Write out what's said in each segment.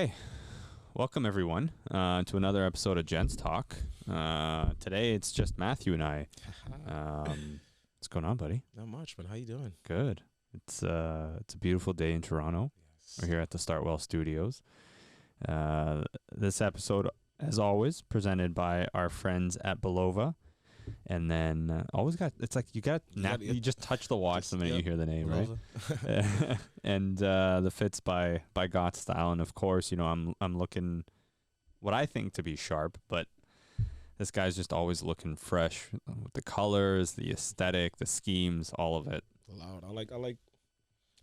Hey, welcome everyone to another episode of Gents Talk. Today it's just Matthew and I. What's going on, buddy? Not much, man. How you doing? Good. It's a beautiful day in Toronto. Yes. We're here at the Startwell studios. This episode, as always, presented by our friends at BULOVA. And then you just touch the watch the minute you hear the name, BULOVA. right? And the fits by Got Style, and of course, I'm looking what I think to be sharp, but this guy's just always looking fresh with the colors, the aesthetic, the schemes, all of it. Loud. I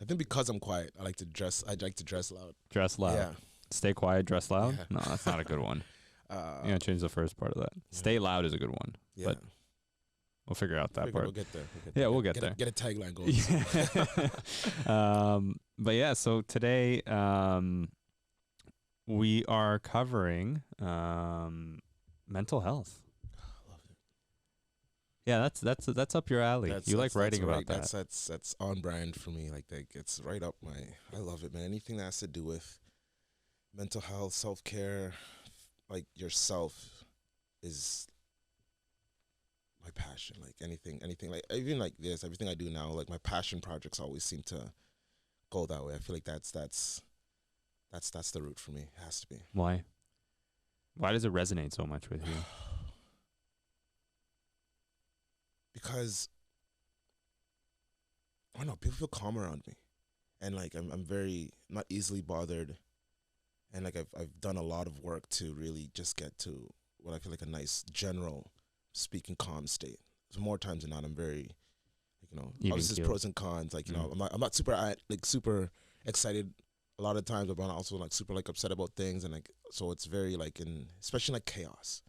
think because I'm quiet, I like to dress loud. Dress loud. Yeah. Stay quiet, dress loud. Yeah. No, that's not a good one. You gotta change the first part of that. Yeah. Stay loud is a good one. Yeah. But we'll figure out that part. We'll get there. Yeah, we'll get there. Get a tagline going. But yeah, so today we are covering mental health. I love it. Yeah, that's up your alley. You like writing about that. That's on brand for me. Like it's right up my. I love it, man. Anything that has to do with mental health, self-care, like yourself, is my passion. Like anything like even like this, everything I do now, like my passion projects always seem to go that way. I feel like that's the route for me. It has to be. Why does it resonate so much with you? Because I don't know, people feel calm around me, and like I'm very not easily bothered, and like I've done a lot of work to really just get to what I feel like a nice general speaking calm state. So more times than not, I'm very, obviously there's pros and cons. Like I'm not super excited a lot of times, but I'm also like super like upset about things, and like so it's very like especially like chaos.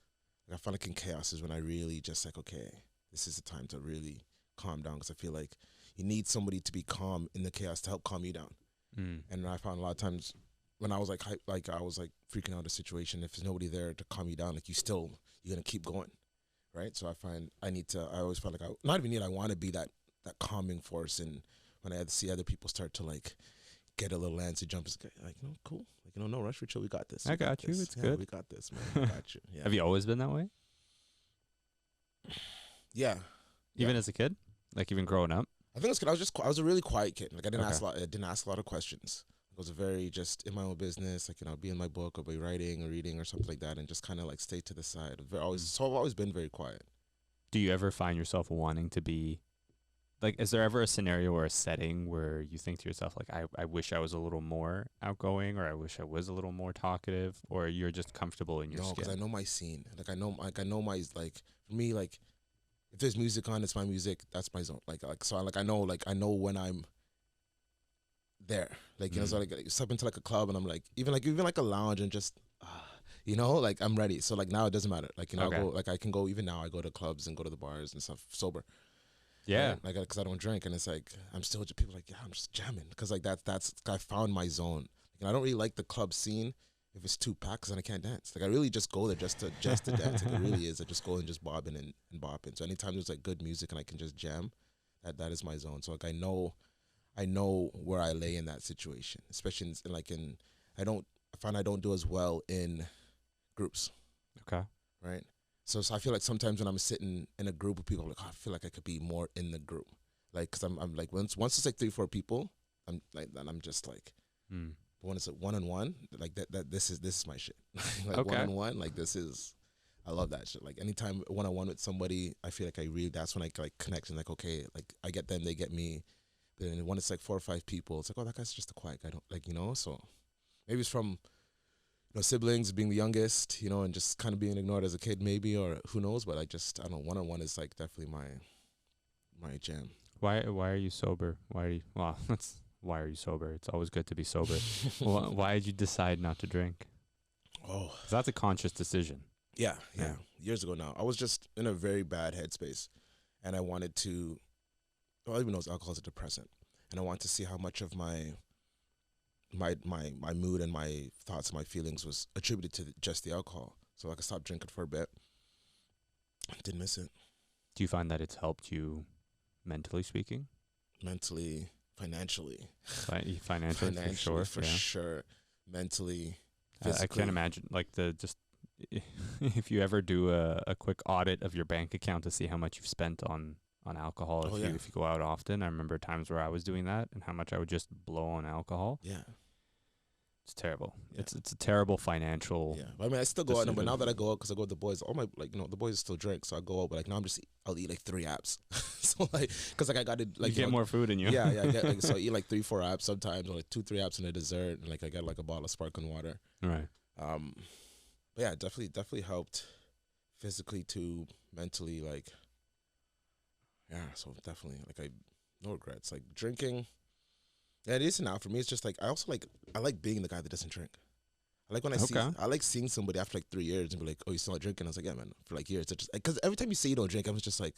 Like I find like in chaos is when I really just like, okay, this is the time to really calm down, because I feel like you need somebody to be calm in the chaos to help calm you down. And I found a lot of times when I was like I was like freaking out a situation, if there's nobody there to calm you down, like you're gonna keep going, right? So I always felt like I want to be that calming force, and when I see other people start to like get a little antsy, jump, it's like, cool, like no rush, for chill, we got this. I got you. It's good. We got this, man. We got you. Yeah. Have you always been that way? Yeah. Even as a kid, like even growing up. I think I was a really quiet kid. Like I didn't ask a lot of questions. I was very just in my own business, like be in my book or be writing or reading or something like that, and just kind of like stay to the side. I've always been very quiet. Do you ever find yourself wanting to be like, is there ever a scenario or a setting where you think to yourself, like, I wish I was a little more outgoing, or I wish I was a little more talkative, or you're just comfortable in your skin? No, because I know my scene. Like I know my, like, for me, like, if there's music on, it's my music. That's my zone. Like so I know when I'm there. Like, so like step into like a club and I'm like even like a lounge and just like I'm ready. So like now it doesn't matter. Like I'll go, like I can go, even now I go to clubs and go to the bars and stuff sober. Yeah. Right? Like, because I don't drink, and it's like I'm still just, people are like, yeah, I'm just jamming, because like that's I found my zone. Like, and I don't really like the club scene if it's too packed, because then I can't dance. Like I really just go there just to dance. Like it really is. I just go and just bobbing and bopping. So anytime there's like good music and I can just jam, that is my zone. So like I know where I lay in that situation, especially I find I don't do as well in groups. Okay. Right. So I feel like sometimes when I'm sitting in a group of people, I'm like, I feel like I could be more in the group. Like, because I'm like, once it's like 3-4 people, I'm like, then I'm just like, but when it's like one-on-one, like that this is my shit. Like one-on-one, like I love that shit. Like anytime one-on-one with somebody, I feel like that's when I like connect, and like, okay, like I get them, they get me. But then when it's like 4 or 5 people, it's like, oh, that guy's just a quiet guy. Don't like, so maybe it's from, siblings, being the youngest, and just kind of being ignored as a kid, maybe, or who knows. But I don't know, one-on-one is like definitely my jam. Why are you sober? Why are you sober? It's always good to be sober. Why did you decide not to drink? Oh, 'cause that's a conscious decision. Yeah. Years ago now, I was just in a very bad headspace, and I wanted to. Well, even though alcohol is a depressant, and I wanted to see how much of my mood and my thoughts and my feelings was attributed to just the alcohol. So I could stop drinking for a bit. Didn't miss it. Do you find that it's helped you mentally speaking? Mentally, financially. Financially, for sure. Mentally, I physically. can't imagine like if you ever do a quick audit of your bank account to see how much you've spent on alcohol Oh if yeah, you go out often. I remember times where I was doing that and how much I would just blow on alcohol. yeah, It's terrible. yeah. It's a terrible financial Yeah, but I mean, I still go out, but decision. now that I go out, because I go with the boys, all my the boys still drink, so I go out. But like now, I'll eat like 3 apps. So like, because like I got to like you get more food in you. Yeah, yeah. I get, like, so I eat like 3-4 apps sometimes, or like 2-3 apps and a dessert, and like I got like a bottle of sparkling water. Right. But yeah, it definitely helped physically too, mentally, like yeah. So definitely, like no regrets. Like drinking, yeah, it is now for me. It's just like I like being the guy that doesn't drink. I like when I like seeing somebody after like 3 years and be like, oh, you still not drinking? I was like, yeah, man, for like years. It's just because every time you say you don't drink, I was just like,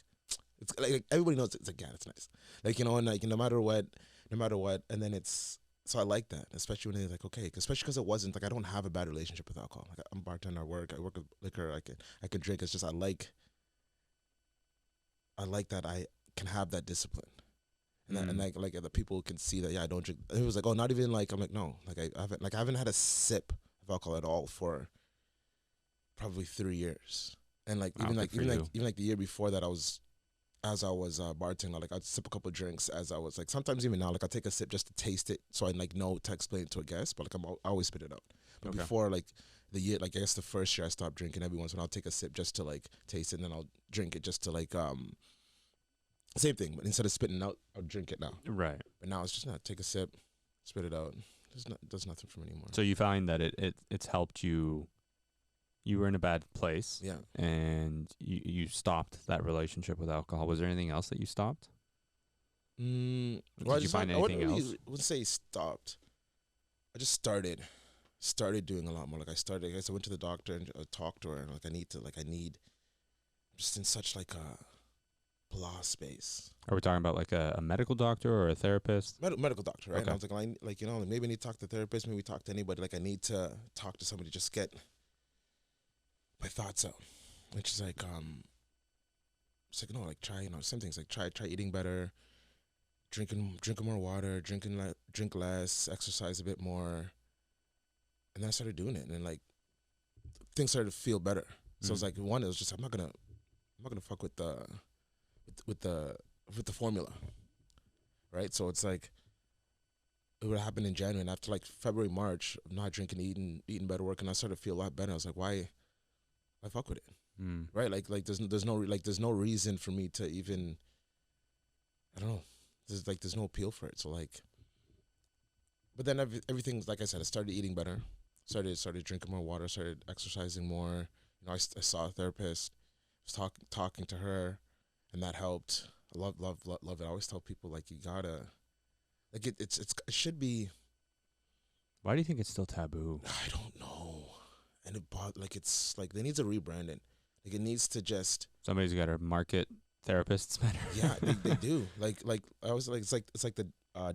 it's like everybody knows it's like, yeah, it's nice. Like, and like no matter what, and then it's so I like that, especially when they're like, okay, especially because it wasn't like I don't have a bad relationship with alcohol. Like I'm a bartender, I work with liquor, I can drink. It's just I like that I can have that discipline. And like the people can see that, yeah, I don't drink. And it was like, oh, not even like, I'm like, no, like I haven't had a sip of alcohol at all for probably 3 years. And like even like the year before that, I was bartending, like I'd sip a couple of drinks as I was like, sometimes even now, like I take a sip just to taste it, so I like know to explain it to a guest, but like I always spit it out. But before like the year, like I guess the first year I stopped drinking, every once in a while I'll take a sip just to like taste it, and then I'll drink it just to like same thing, but instead of spitting out, I'll drink it now. Right. But now it's just not take a sip, spit it out. Does nothing for me anymore. So you find that it's helped you. You were in a bad place. Yeah. And you stopped that relationship with alcohol. Was there anything else that you stopped? Well, did you find anything else? I wouldn't say stopped. I just started doing a lot more. Like I went to the doctor and talked to her, and like I need just in such like a blah space. Are we talking about like a medical doctor or a therapist? Medical doctor, right? Okay. And I was like, maybe I need to talk to a therapist, maybe talk to anybody. Like I need to talk to somebody, just get my thoughts out. And she's like, it's like, no, like try, some things like try eating better, drinking more water, drink less, exercise a bit more. And then I started doing it, and then like things started to feel better. So it's like one, it was just I'm not gonna fuck with the formula, right? So it's like it would happen in January, and after like February, March, of not drinking, eating better, working, I started to feel a lot better. I was like, why fuck with it, right? Like there's no reason for me to even, I don't know. There's no appeal for it. So like, but then everything's like I said, I started eating better, started drinking more water, started exercising more. I saw a therapist, was talking to her, and that helped. I love it. I always tell people like you gotta, like it should be. Why do you think it's still taboo? I don't know, and it's like they need to rebrand it. Like it needs to just. Somebody's got to market therapists better. Yeah, they do. Like I was like it's like the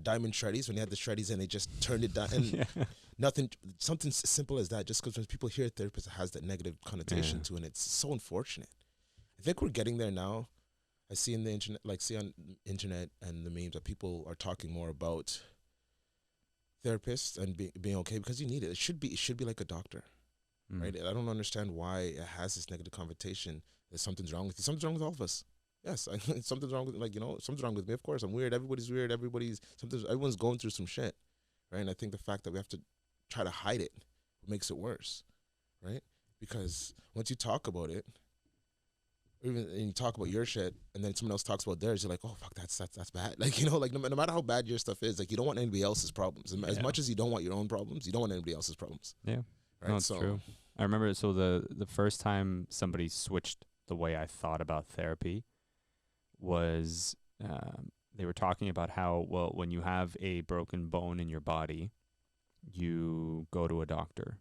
diamond shreddies when they had the shreddies and they just turned it down and something simple as that. Just because when people hear therapist, it has that negative connotation to it. And it's so unfortunate. I think we're getting there now. I see in the internet, on internet and the memes that people are talking more about therapists and being okay because you need it. It should be like a doctor, right? I don't understand why it has this negative connotation that something's wrong with you. Something's wrong with all of us. Yes, something's wrong with something's wrong with me. Of course, I'm weird. Everybody's weird. Everyone's going through some shit, right? And I think the fact that we have to try to hide it makes it worse, right? Because once you talk about it, and you talk about your shit, and then someone else talks about theirs, you're like, oh fuck, that's bad. Like like no matter how bad your stuff is, like you don't want anybody else's problems. As much as you don't want your own problems, you don't want anybody else's problems. Yeah, right. No, it's true. I remember. So the first time somebody switched the way I thought about therapy was they were talking about how, well, when you have a broken bone in your body, you go to a doctor.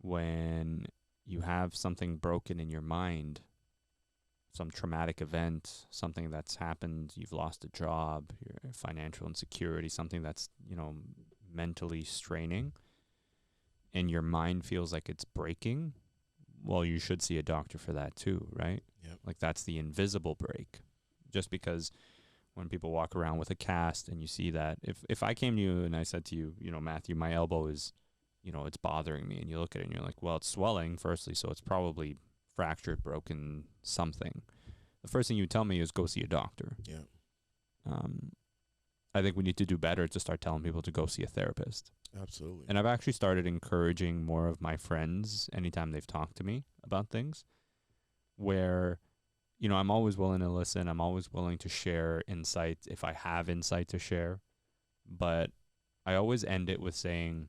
When you have something broken in your mind, some traumatic event, something that's happened, you've lost a job, your financial insecurity, something that's, mentally straining, and your mind feels like it's breaking, well, you should see a doctor for that too, right? Yep. Like that's the invisible break. Just because when people walk around with a cast and you see that, if I came to you and I said to you, Matthew, my elbow is it's bothering me. And you look at it and you're like, well, it's swelling, firstly, so it's probably fractured, broken, something. The first thing you tell me is go see a doctor. Yeah. I think we need to do better to start telling people to go see a therapist. Absolutely. And I've actually started encouraging more of my friends anytime they've talked to me about things where, I'm always willing to listen. I'm always willing to share insights if I have insight to share. But I always end it with saying,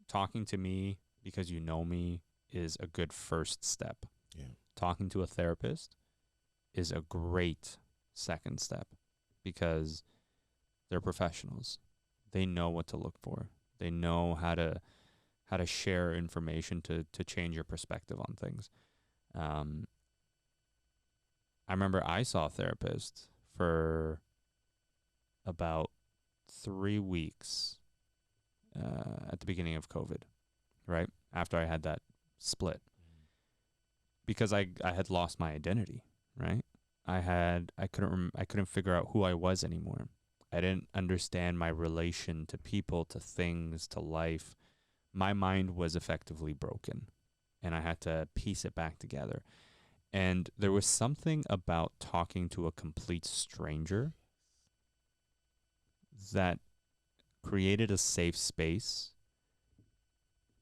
talking to me because you know me is a good first step. Yeah. Talking to a therapist is a great second step because they're professionals. They know what to look for. They know how to share information to change your perspective on things. I remember I saw a therapist for about 3 weeks at the beginning of COVID, right? After I had that split. Because I had lost my identity, right? I couldn't figure out who I was anymore. I didn't understand my relation to people, to things, to life. My mind was effectively broken, and I had to piece it back together. And there was something about talking to a complete stranger that created a safe space,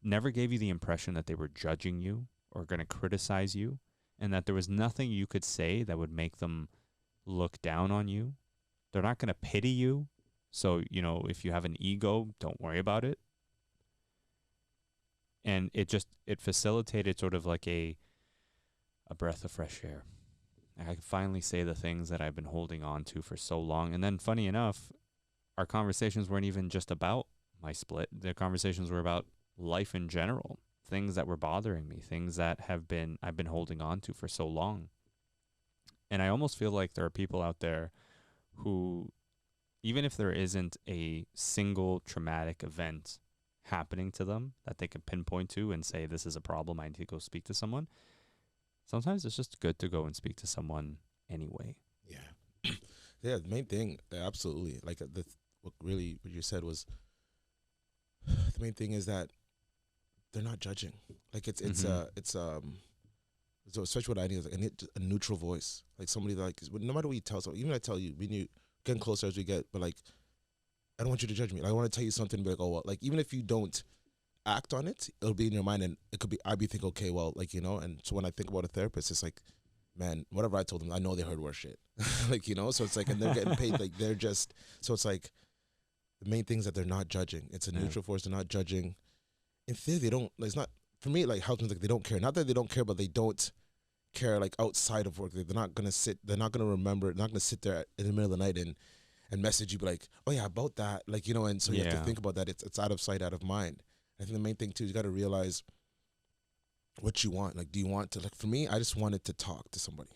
never gave you the impression that they were judging you or going to criticize you, and that there was nothing you could say that would make them look down on you. They're not going to pity you. So, if you have an ego, don't worry about it. And it facilitated sort of like a breath of fresh air. I could finally say the things that I've been holding on to for so long. And then funny enough, our conversations weren't even just about my split. The conversations were about life in general, things that were bothering me, things that I've been holding on to for so long. And I almost feel like there are people out there who, even if there isn't a single traumatic event happening to them that they can pinpoint to and say, this is a problem, I need to go speak to someone, sometimes it's just good to go and speak to someone anyway. Yeah. Yeah, the main thing, absolutely. Like, what you said was, the main thing is that they're not judging. Like, it's so especially what I need is like a neutral voice. Like, somebody like, no matter what you tell someone, even I tell you, getting closer as we get, but like, I don't want you to judge me. Like, I want to tell you something and be like, oh, well, like, even if you don't act on it, it'll be in your mind, and it could be, I'd be thinking, okay, well, like, and so when I think about a therapist, it's like, man, whatever I told them, I know they heard worse shit. Like, so it's like, and they're getting paid, like, they're just, so it's like, the main thing is that they're not judging. It's a neutral force, they're not judging. In theory, they don't, like, it's not, for me, like, how like, they don't care. Not that they don't care, but they don't care, like, outside of work. They're not going to remember, they're not going to sit there in the middle of the night and message you, be like, oh yeah, about that, like, and so you have to think about that. It's out of sight, out of mind. I think the main thing too is you got to realize what you want. Like, do you want to, like, for me, I just wanted to talk to somebody,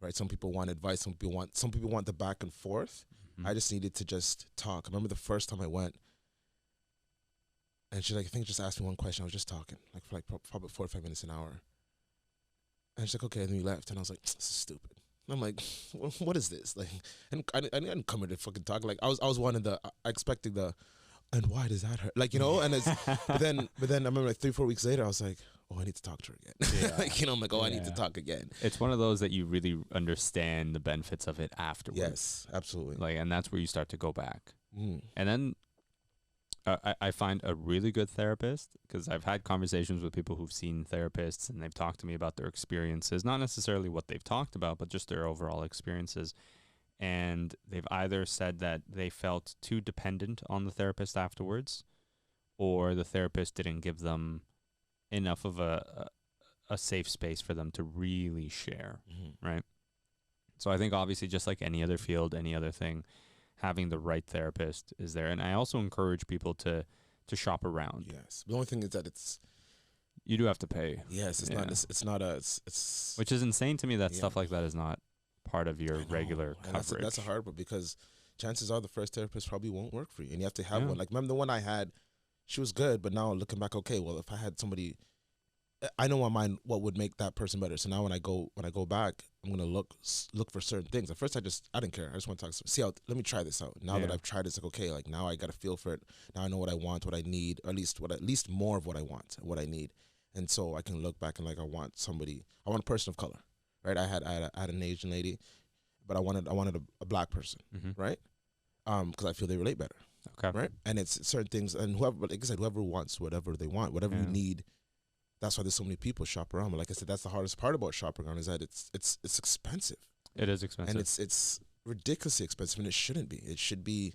right? Some people want advice, some people want the back and forth. Mm-hmm. I just needed to just talk. I remember the first time I went, and she, like, I think just asked me one question. I was just talking, like, for like probably 45 minutes, an hour. And she's like, okay, and then we left, and I was like, this is stupid. And I'm like, what is this? Like, and I didn't come here to fucking talk. Like, I was wanting expecting and why does that hurt? Like, and it's, but then I remember like 3-4 weeks later, I was like, oh, I need to talk to her again. Yeah. Like, I'm like, oh, I need to talk again. It's one of those that you really understand the benefits of it afterwards. Yes, absolutely. Like, and that's where you start to go back. And then I find a really good therapist, because I've had conversations with people who've seen therapists and they've talked to me about their experiences, not necessarily what they've talked about, but just their overall experiences. And they've either said that they felt too dependent on the therapist afterwards, or the therapist didn't give them enough of a safe space for them to really share, right? So I think obviously, just like any other field, any other thing, having the right therapist is there. And I also encourage people to shop around. Yes. The only thing is that you do have to pay. Yes, it's which is insane to me that stuff like that is not part of your regular coverage. That's a hard one, because chances are the first therapist probably won't work for you, and you have to have one. Like, remember the one I had, she was good, but now looking back, okay, well, if I had somebody I know in my mind what would make that person better. So now when I go back, I'm gonna look for certain things. At first, I didn't care. I just want to talk. See how. Let me try this out. Now that I've tried, it's like okay. Like now I got a feel for it. Now I know what I want, what I need, or at least more of what I want, what I need, and so I can look back and like I want a person of color, right? I had an Asian lady, but I wanted a black person, right? Because I feel they relate better. Okay. Right. And it's certain things, and like I said, whoever wants whatever they want, whatever you need. That's why there's so many people shop around. But like I said, that's the hardest part about shopping around is that it's expensive. It is expensive, and it's ridiculously expensive, and it shouldn't be. It should be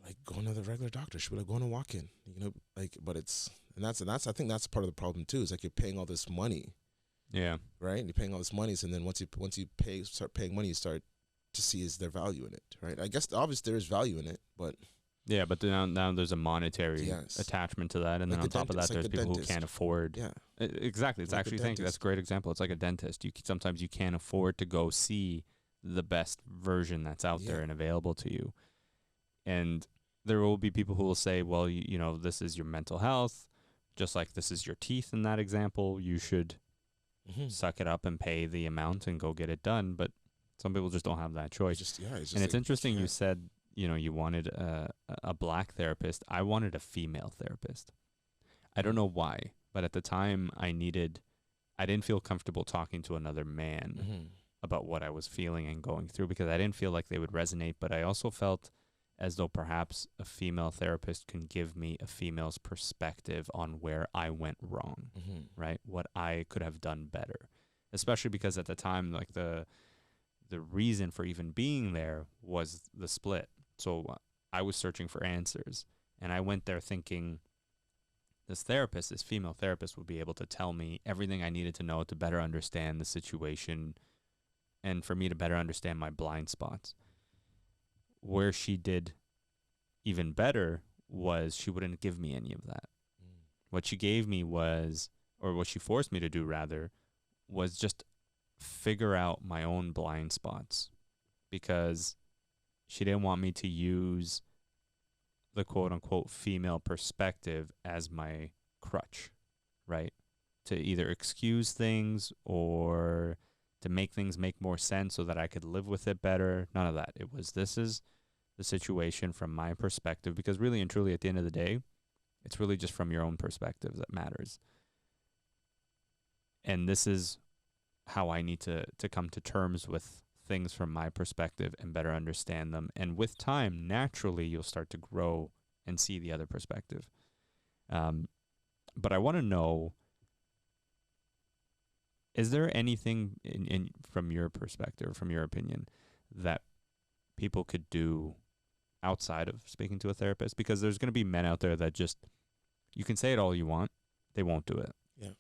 like going to the regular doctor. It should be like going to walk in, like. But that's I think that's part of the problem too. Is like you're paying all this money. Yeah. Right. And you're paying all this money, so then once you start paying money, you start to see is there value in it, right? I guess obviously there is value in it, but. Yeah, but now there's a monetary attachment to that, and then on top of that, there's people who can't afford. Yeah, exactly. It's actually that's a great example. It's like a dentist. Sometimes you can't afford to go see the best version that's out there and available to you, and there will be people who will say, "Well, this is your mental health, just like this is your teeth." In that example, you should suck it up and pay the amount and go get it done. But some people just don't have that choice. And it's interesting you said. You wanted a black therapist. I wanted a female therapist. I don't know why, but at the time I didn't feel comfortable talking to another man about what I was feeling and going through because I didn't feel like they would resonate, but I also felt as though perhaps a female therapist can give me a female's perspective on where I went wrong, right? What I could have done better, especially because at the time, like the reason for even being there was the split. So I was searching for answers, and I went there thinking this female therapist, would be able to tell me everything I needed to know to better understand the situation and for me to better understand my blind spots. Where she did even better was she wouldn't give me any of that. What she gave me was, or what she forced me to do rather, was just figure out my own blind spots, because she didn't want me to use the quote-unquote female perspective as my crutch, right? To either excuse things or to make things make more sense so that I could live with it better. None of that. It was, this is the situation from my perspective, because really and truly at the end of the day, it's really just from your own perspective that matters. And this is how I need to come to terms with things from my perspective and better understand them. And with time, naturally, you'll start to grow and see the other perspective. But I want to know, is there anything in from your perspective, from your opinion, that people could do outside of speaking to a therapist? Because there's going to be men out there that just, you can say it all you want, they won't do it. Yeah.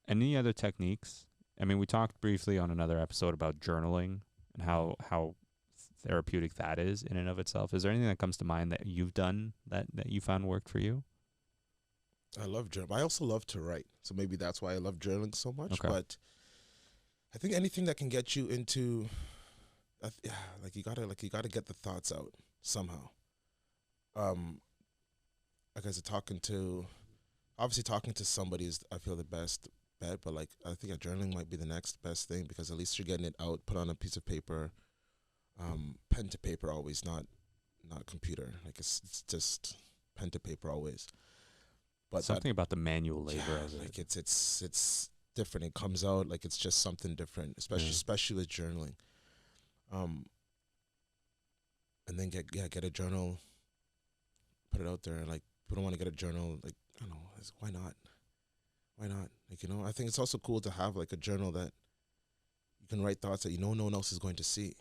Any other techniques? I mean, we talked briefly on another episode about journaling and how therapeutic that is in and of itself. Is there anything that comes to mind that you've done that you found worked for you? I love journaling. I also love to write, so maybe that's why I love journaling so much. Okay. But I think anything that can get you into, like you gotta get the thoughts out somehow. Like I said, talking to somebody is, I feel, the best bet, but like I think journaling might be the next best thing, because at least you're getting it out, put on a piece of paper, pen to paper always, not computer. Like it's just pen to paper always. But something about the manual labor of it. Like it's different. It comes out like it's just something different, especially with journaling. And then get a journal, put it out there. Like we don't want to get a journal. Like I don't know, why not? Why not? Like, I think it's also cool to have like a journal that you can write thoughts that no one else is going to see,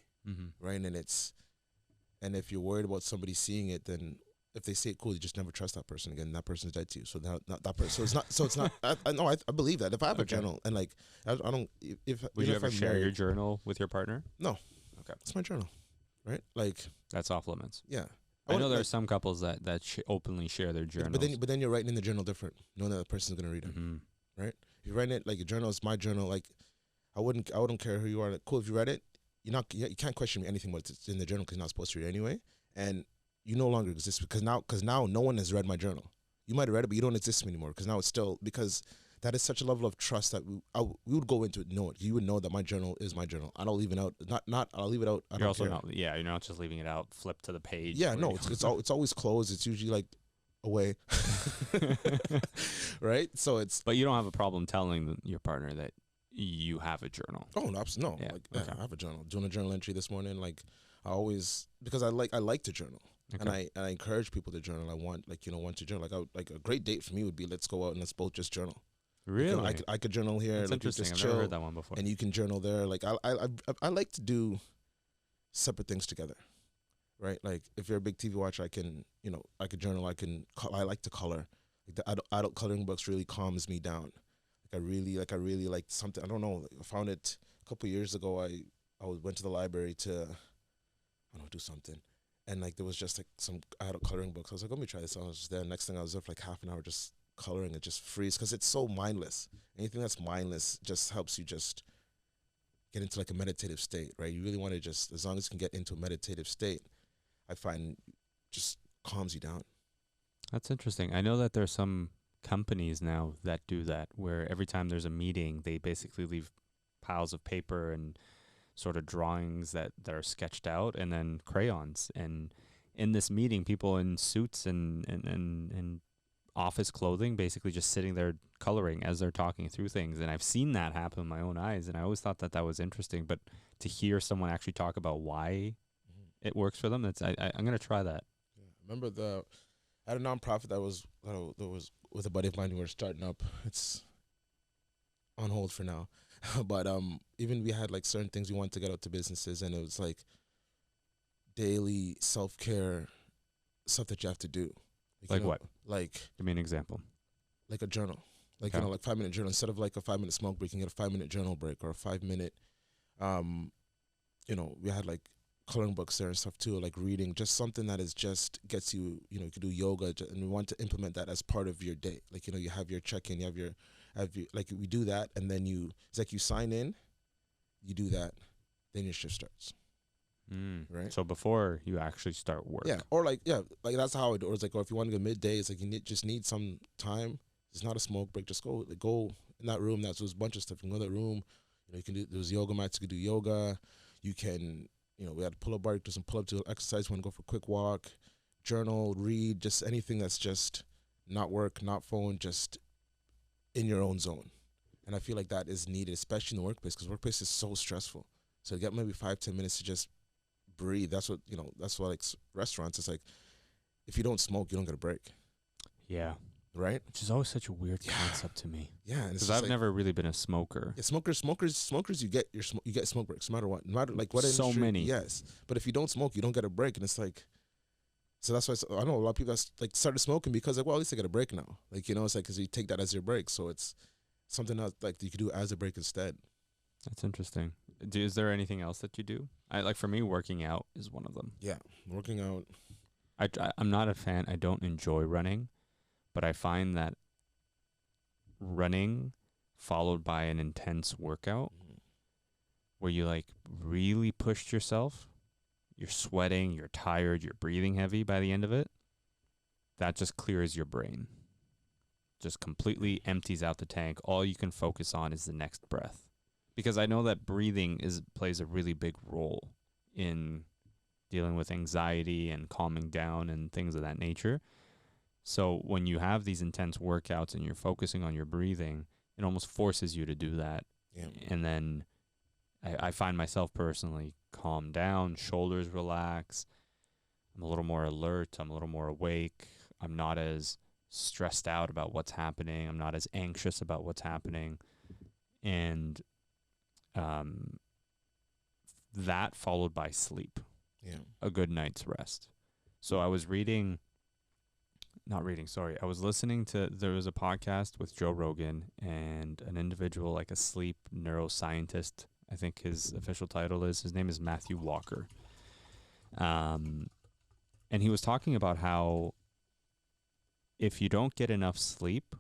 right? And if you're worried about somebody seeing it, then if they say it cool, you just never trust that person again. That person's dead to you. So now, not that person. So it's not. I know. I believe that. If I have a journal and like I don't. If would you ever share your journal with your partner? No. Okay. It's my journal, right? Like that's off limits. Yeah. I know there are some couples that openly share their journals. But then you're writing in the journal different, knowing that the person's gonna read it, right? If you're writing it like your journal is my journal. Like I wouldn't care who you are. Like, cool, if you read it, you can't question me anything what's in the journal because you're not supposed to read it anyway, and you no longer exist because now no one has read my journal. You might have read it, but you don't exist to me anymore, because now it's still, because that is such a level of trust that we would go into it knowing. You would know that my journal is my journal. I don't leave it out. I'll leave it out. You're also not. Yeah, you're not just leaving it out. Flip to the page. Yeah, no, it's always closed. It's usually like away, right? So it's. But you don't have a problem telling your partner that you have a journal. Oh no, no. Yeah, Like, okay. I have a journal. Doing a journal entry this morning. Like I always, because I like to journal. Okay. And I encourage people to journal. I want want to journal. Like a great date for me would be, let's go out and let's both just journal. Really? I could journal here. That's like interesting. just I've chill, never heard that one before. and you can journal there. Like I like to do separate things together, right? Like if you're a big TV watcher, I can I could journal. I like to color. Like the adult coloring books really calms me down. Like I really like something. I don't know. I found it a couple of years ago. I went to the library to do something. And like there was just like some adult coloring books. I was like, let me try this. I was just there. Next thing I was there for like half an hour just coloring. It just frees, because it's so mindless. Anything that's mindless just helps you just get into like a meditative state, right? You really want to just, as long as you can get into a meditative state, I find just calms you down. That's interesting. I know that there's some companies now that do that, where every time there's a meeting, they basically leave piles of paper and sort of drawings that are sketched out, and then crayons. And in this meeting, people in suits and office clothing basically just sitting there coloring as they're talking through things. And I've seen that happen with my own eyes, and I always thought that was interesting. But to hear someone actually talk about why it works for them, I'm going to try that. Yeah. Remember I had a nonprofit that was with a buddy of mine who were starting up. It's on hold for now. But even we had like certain things we wanted to get out to businesses, and it was like daily self-care stuff that you have to do. Like what? Like, give me an example. Like a journal. Like, okay. Like 5-minute journal. Instead of like a 5-minute smoke break, you can get a 5-minute journal break, or a 5-minute, we had like coloring books there and stuff too, like reading, just something that is just gets you, you can do yoga, and we want to implement that as part of your day. Like, you have your check-in, you have your, like we do that, and then it's like you sign in, you do that, then your shift starts. Right. So before you actually start work. Yeah. Or like that's how it. Or it's like, if you want to go midday, it's like you just need some time. It's not a smoke break. Just go in that room. There's a bunch of stuff. You can go in that room. You can do, there's yoga mats. You can do yoga. You can, we had a pull-up bar. Do some pull-up, to exercise. You want to go for a quick walk, journal, read, just anything that's just not work, not phone, just in your own zone. And I feel like that is needed, especially in the workplace, because workplace is so stressful. So to get maybe 5-10 minutes to just breathe. That's what like restaurants, it's like, if you don't smoke, you don't get a break. Yeah. Right? Which is always such a weird concept to me. Yeah. Because I've never really been a smoker. Yeah, smokers, you get smoke breaks no matter what. No matter like what so industry. many. Yes. But if you don't smoke, you don't get a break. And it's like, so that's why I know a lot of people that like started smoking because like, well, at least I get a break now. Like, it's like, because you take that as your break. So it's something that like you could do as a break instead. That's interesting. Is there anything else that you do? Like for me, working out is one of them. Yeah, working out. I'm not a fan. I don't enjoy running, but I find that running followed by an intense workout where you like really pushed yourself, you're sweating, you're tired, you're breathing heavy by the end of it, that just clears your brain. Just completely empties out the tank. All you can focus on is the next breath. Because I know that breathing plays a really big role in dealing with anxiety and calming down and things of that nature. So when you have these intense workouts and you're focusing on your breathing, it almost forces you to do that. Yeah. And then I find myself personally calm down, shoulders relax. I'm a little more alert. I'm a little more awake. I'm not as stressed out about what's happening. I'm not as anxious about what's happening. And that followed by sleep. Yeah. A good night's rest. So I was listening to, there was a podcast with Joe Rogan and an individual, like a sleep neuroscientist, I think his official title is, his name is Matthew Walker. And he was talking about how if you don't get enough sleep,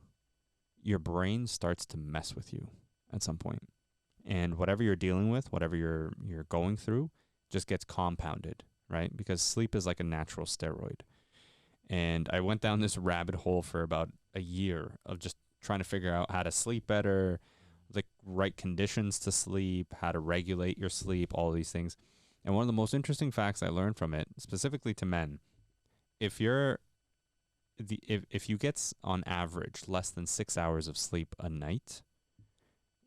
your brain starts to mess with you at some point. And whatever you're dealing with, whatever you're going through, just gets compounded, right? Because sleep is like a natural steroid. And I went down this rabbit hole for about a year of just trying to figure out how to sleep better, the right conditions to sleep, how to regulate your sleep, all of these things. And one of the most interesting facts I learned from it, specifically to men, if you get on average less than 6 hours of sleep a night,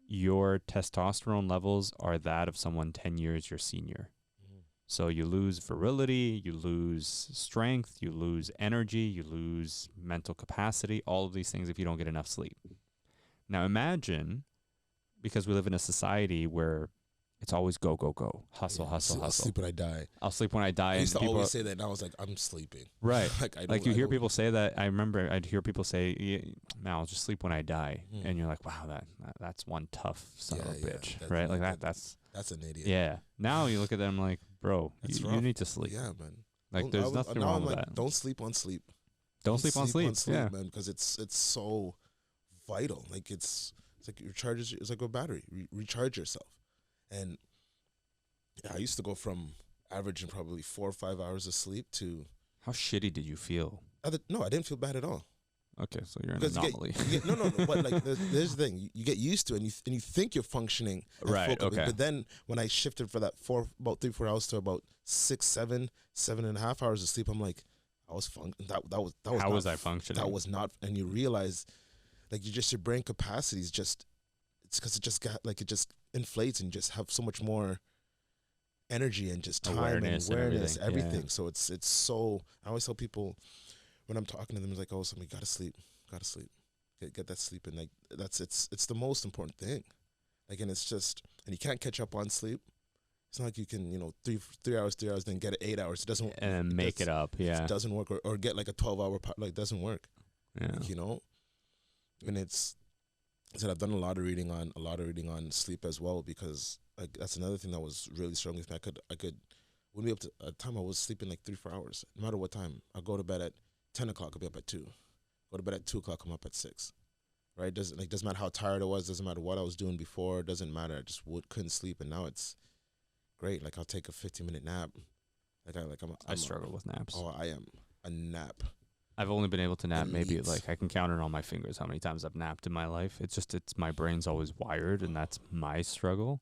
your testosterone levels are that of someone 10 years your senior. So you lose virility, you lose strength, you lose energy, you lose mental capacity, all of these things if you don't get enough sleep. Now imagine, because we live in a society where it's always go, go, go, hustle, hustle, hustle. I'll sleep when I die. I'll sleep when I die. I used to people always say that, and I was like, I'm sleeping. Right. like you hear people say that. I remember I'd hear people say, "Man, I'll just sleep when I die," and you're like, "Wow, that's one tough son of a bitch," right? Like that's an idiot. Yeah. Now you look at them like, bro, you need to sleep. Yeah, man. Like there's nothing wrong with that. Don't sleep on sleep. Don't sleep on sleep. Yeah, man, because it's so vital. Like it's like it's like a battery. Recharge yourself. And yeah, I used to go from averaging probably 4 or 5 hours of sleep to. How shitty did you feel? No, I didn't feel bad at all. Okay, so you're an anomaly. No. But like, there's the thing. You get used to it, and you think you're functioning. Right. Okay. But then when I shifted for that about 3-4 hours to about 6, 7, 7.5 hours of sleep, I'm like, I was that was how was I functioning? That was not. And you realize, like, your brain capacity is just. It's because it just inflates and you just have so much more energy and just time awareness and everything. Yeah. So it's so. I always tell people when I'm talking to them, it's like, oh, somebody gotta sleep, get that sleep, and like it's the most important thing. Like, and it's just, and you can't catch up on sleep. It's not like you can 3 hours, then get 8 hours. It doesn't and make it up. Yeah, it doesn't work, or get like a 12-hour like doesn't work. Yeah, and it's. I said I've done a lot of reading on sleep as well, because that's another thing that was really strong with me. I could wouldn't be able to. At the time I was sleeping like 3-4 hours, no matter what time. I'll go to bed at 10 o'clock. I'll be up at 2. Go to bed at 2 o'clock. I'm up at 6. Right? Doesn't matter how tired I was. Doesn't matter what I was doing before. Doesn't matter. I just couldn't sleep, and now it's great. Like I'll take a 15-minute nap. I struggle with naps. Oh, I am a nap. I've only been able to nap maybe like I can count it on my fingers how many times I've napped in my life. It's my brain's always wired, and that's my struggle.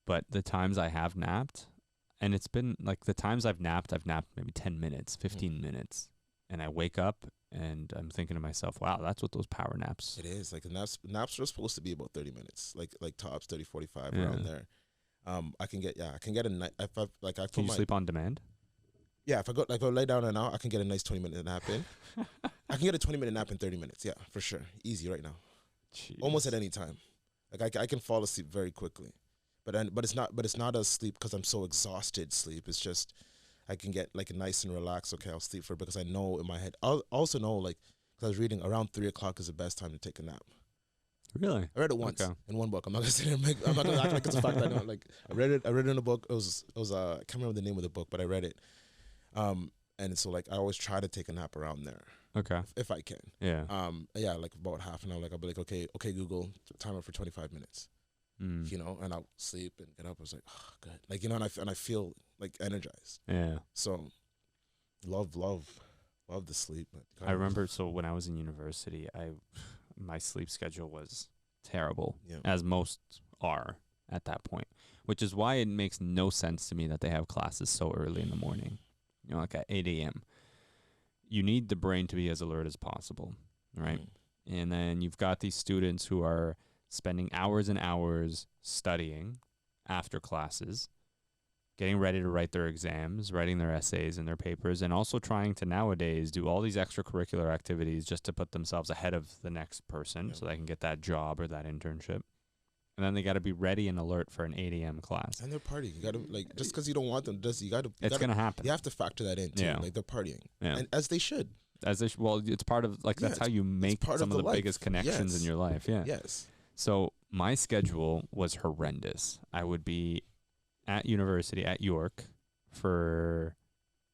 But the times I have napped, and it's been like the times I've napped maybe 10 minutes, 15 minutes, and I wake up and I'm thinking to myself, wow, that's what those power naps. It is. Like the naps are supposed to be about 30 minutes, like tops 30, 45 around there. I can get a night. Can you sleep on demand? Yeah, if I go lay down an hour, I can get a nice 20-minute nap in. I can get a 20-minute nap in 30 minutes. Yeah, for sure. Easy right now. Jeez. Almost at any time. Like I can fall asleep very quickly. But it's not a sleep because I'm so exhausted sleep. It's just I can get like a nice and relaxed. Okay, I'll sleep for it because I know in my head. I also know, like, because I was reading around 3 o'clock is the best time to take a nap. Really? I read it once in one book. I'm not gonna sit there and I'm not gonna act like it's a fact I know. Like I read it in a book. It was I can't remember the name of the book, but I read it. And so like I always try to take a nap around there. Okay. If I can. Yeah. Yeah, like about half an hour. Like I'll be like, okay, Google, timer for 25 minutes. And I'll sleep and get up. I was like, oh, good. Like, and I feel like energized. Yeah. So love the sleep. I remember, so when I was in university, my sleep schedule was terrible, as most are at that point, which is why it makes no sense to me that they have classes so early in the morning, like at 8 a.m. You need the brain to be as alert as possible, right? And then you've got these students who are spending hours and hours studying after classes, getting ready to write their exams, writing their essays and their papers, and also trying to nowadays do all these extracurricular activities just to put themselves ahead of the next person so they can get that job or that internship. And then they got to be ready and alert for an 8 a.m. class. And they're partying. You got to, like, just because you don't want them, it's going to happen. You have to factor that in, too. Yeah. Like, they're partying. Yeah. And as they should. Well, it's part of, like, that's how you make some of the biggest connections in your life. Yeah. Yes. So my schedule was horrendous. I would be at university at York for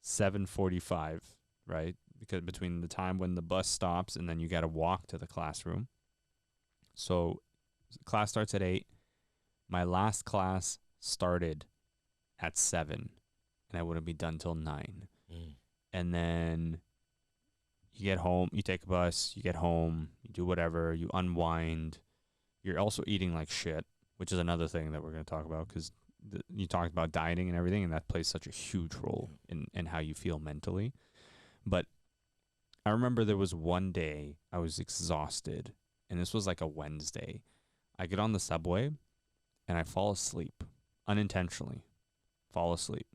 7:45, right? Because between the time when the bus stops and then you got to walk to the classroom. So class starts at 8. My last class started at 7, and I wouldn't be done till 9. And then you get home, you take a bus, you get home, you do whatever, you unwind. You're also eating like shit, which is another thing that we're going to talk about, because you talked about dieting and everything, and that plays such a huge role in how you feel mentally. But I remember there was one day I was exhausted, and this was like a Wednesday. I get on the subway, and I fall asleep, unintentionally fall asleep.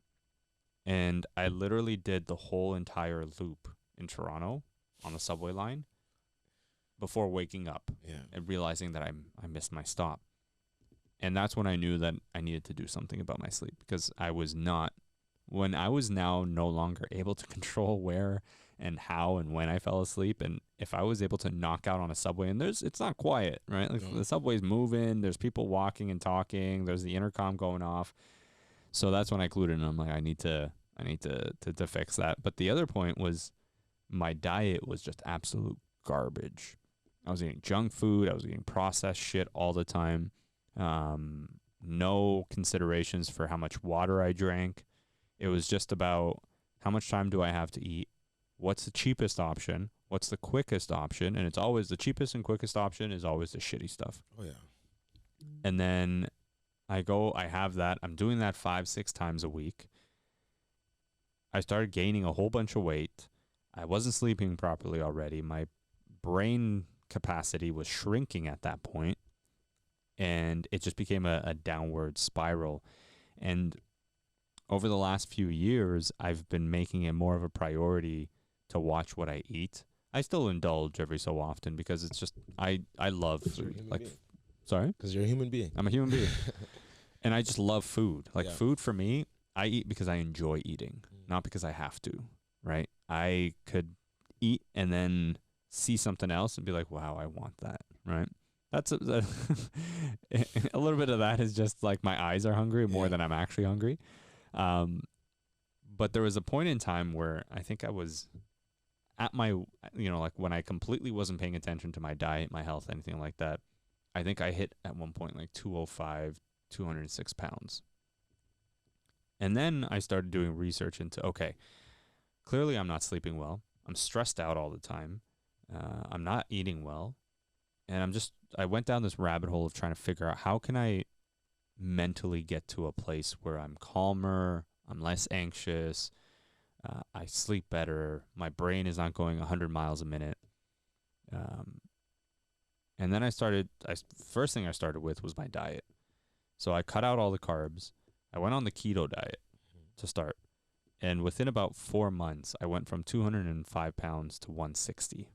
And I literally did the whole entire loop in Toronto on the subway line before waking up and realizing that I missed my stop. And that's when I knew that I needed to do something about my sleep, because I was now no longer able to control where and how and when I fell asleep. And if I was able to knock out on a subway, and it's not quiet, right? Like the subway's moving, there's people walking and talking, there's the intercom going off. So that's when I clued in. I'm like, I need to fix that. But the other point was my diet was just absolute garbage. I was eating junk food. I was eating processed shit all the time. No considerations for how much water I drank. It was just about how much time do I have to eat? What's the cheapest option? What's the quickest option? And it's always the cheapest and quickest option is always the shitty stuff. Oh, yeah. And then I have that. I'm doing that 5-6 times a week. I started gaining a whole bunch of weight. I wasn't sleeping properly already. My brain capacity was shrinking at that point, and it just became a downward spiral. And over the last few years, I've been making it more of a priority to watch what I eat. I still indulge every so often because it's just I love food. Like, sorry? Because you're a human being. I'm a human being. And I just love food. Like, food for me, I eat because I enjoy eating, not because I have to, right? I could eat and then see something else and be like, wow, I want that, right? That's a little bit of that is just like my eyes are hungry more than I'm actually hungry. But there was a point in time where I think I was at my, like when I completely wasn't paying attention to my diet, my health, anything like that. I think I hit at one point like 205, 206 pounds. And then I started doing research into, okay, clearly I'm not sleeping well. I'm stressed out all the time. I'm not eating well. And I went down this rabbit hole of trying to figure out how can I mentally get to a place where I'm calmer, I'm less anxious, I sleep better, my brain is not going 100 miles a minute. And then first thing I started with was my diet. So I cut out all the carbs. I went on the keto diet to start. And within about 4 months, I went from 205 pounds to 160,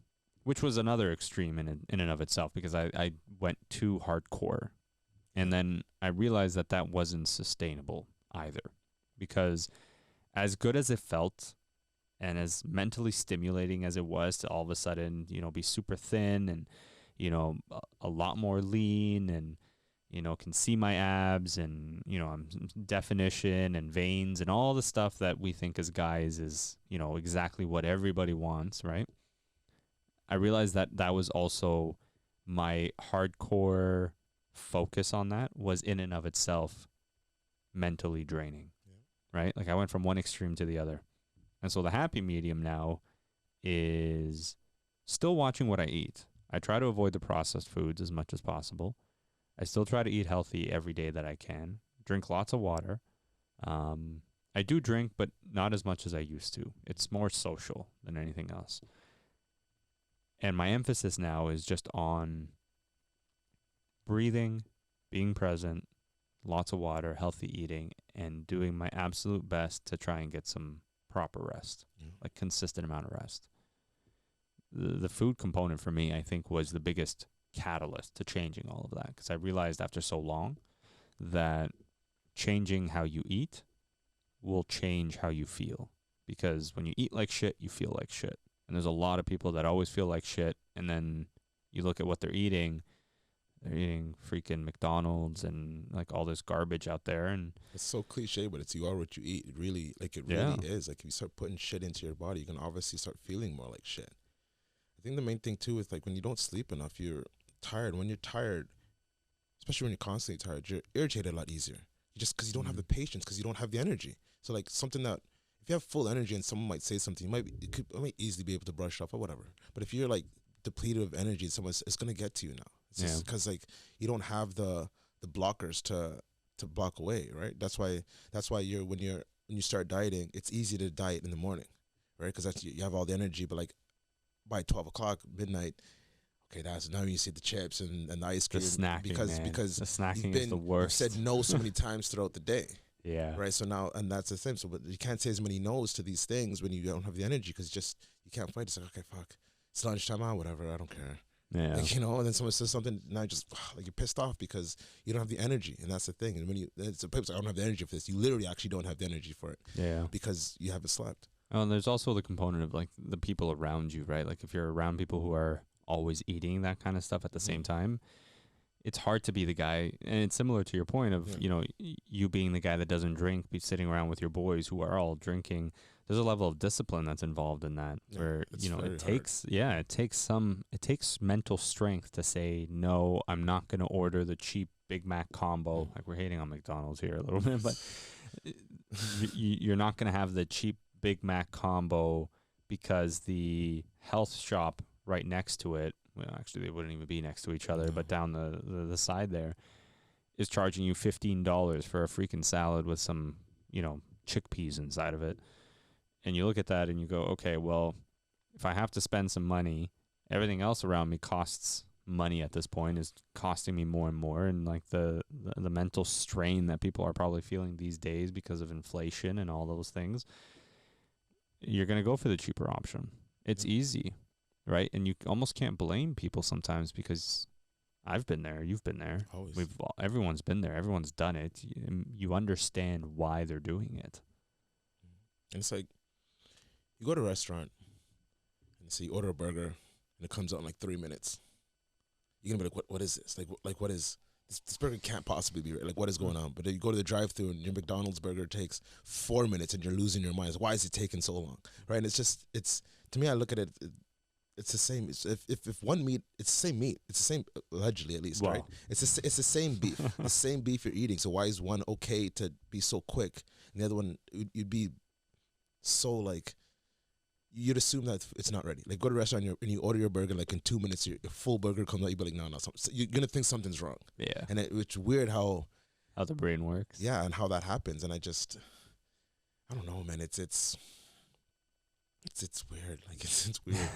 which was another extreme in and of itself because I went too hardcore. And then I realized that wasn't sustainable either, because as good as it felt and as mentally stimulating as it was to all of a sudden, be super thin and, a lot more lean and, can see my abs and, I'm definition and veins and all the stuff that we think as guys is, exactly what everybody wants, right? I realized that was also my hardcore focus on that was in and of itself mentally draining, right? Like I went from one extreme to the other. And so the happy medium now is still watching what I eat. I try to avoid the processed foods as much as possible. I still try to eat healthy every day that I can. Drink lots of water. I do drink, but not as much as I used to. It's more social than anything else. And my emphasis now is just on breathing, being present, lots of water, healthy eating, and doing my absolute best to try and get some proper rest, like consistent amount of rest. The food component for me, I think, was the biggest catalyst to changing all of that, because I realized after so long that changing how you eat will change how you feel, because when you eat like shit, you feel like shit. And there's a lot of people that always feel like shit, and then you look at what they're eating freaking McDonald's and like all this garbage out there, and it's so cliche, but it's you are what you eat. It really is. Like if you start putting shit into your body, you can obviously start feeling more like shit. I think the main thing too is like when you don't sleep enough, you're tired. When you're tired, especially when you're constantly tired, you're irritated a lot easier. Just because you don't have the patience, because you don't have the energy. So like something that if you have full energy and someone might say something, you might easily be able to brush it off or whatever. But if you're like depleted of energy, it's gonna get to you now. It's just because like you don't have the blockers to block away, right? That's why when you start dieting, it's easy to diet in the morning, right? Because that's you have all the energy, but like by 12 o'clock midnight, okay, that's now you see the chips and the ice cream. The snacking, because the snacking is the worst. You've said no so many times throughout the day. Yeah. Right. So now, and that's the thing. So, but you can't say as many no's to these things when you don't have the energy, because just you can't fight. It's like, okay, fuck, it's lunchtime, whatever. I don't care. Yeah. Like, you know, and then someone says something, now just like you're pissed off because you don't have the energy, and that's the thing. And when it's like, I don't have the energy for this. You literally actually don't have the energy for it. Yeah. Because you haven't slept. Oh, and there's also the component of like the people around you, right? Like if you're around people who are always eating that kind of stuff at the same time, it's hard to be the guy. And it's similar to your point of, you know, you being the guy that doesn't drink, be sitting around with your boys who are all drinking. There's a level of discipline that's involved in that, where, you know, it takes mental strength to say, no, I'm not going to order the cheap Big Mac combo. Like, we're hating on McDonald's here a little bit, but you're not going to have the cheap Big Mac combo because the health shop right next to it, well, actually they wouldn't even be next to each other, but down the side there, is charging you $15 for a freaking salad with some, you know, chickpeas inside of it. And you look at that and you go, okay, well, if I have to spend some money, everything else around me costs money at this point, is costing me more and more. And like the mental strain that people are probably feeling these days because of inflation and all those things, you're going to go for the cheaper option. It's easy, right? And you almost can't blame people sometimes, because I've been there, you've been there. Always. Everyone's been there, everyone's done it. You understand why they're doing it. And it's like, you go to a restaurant and so you order a burger and it comes out in like 3 minutes. You're gonna be like, what is this? Like what is this burger can't possibly be right. Like, what is going on? But then you go to the drive-thru and your McDonald's burger takes 4 minutes and you're losing your mind. Why is it taking so long? Right? And it's to me, I look at it, it's the same. It's, if one meat, it's the same meat. It's the same, allegedly at least, right? It's the same beef. The same beef you're eating. So why is one okay to be so quick and the other one, you'd be so like, you'd assume that it's not ready. Like, go to a restaurant and you order your burger, like in 2 minutes, your full burger comes out. You'd be like, no, you're gonna think something's wrong. Yeah. And it's weird how the brain works. Yeah, and how that happens. And I don't know, man. It's weird. Like it's weird.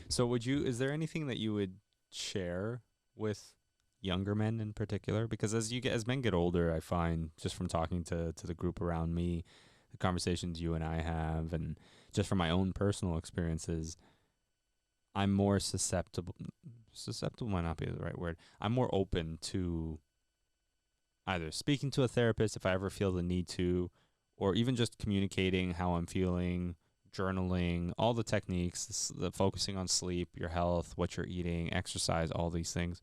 So is there anything that you would share with younger men in particular? Because as men get older, I find, just from talking to the group around me, the conversations you and I have, and just from my own personal experiences, I'm more susceptible might not be the right word. I'm more open to either speaking to a therapist if I ever feel the need to, or even just communicating how I'm feeling, journaling, all the techniques, the focusing on sleep, your health, what you're eating, exercise, all these things.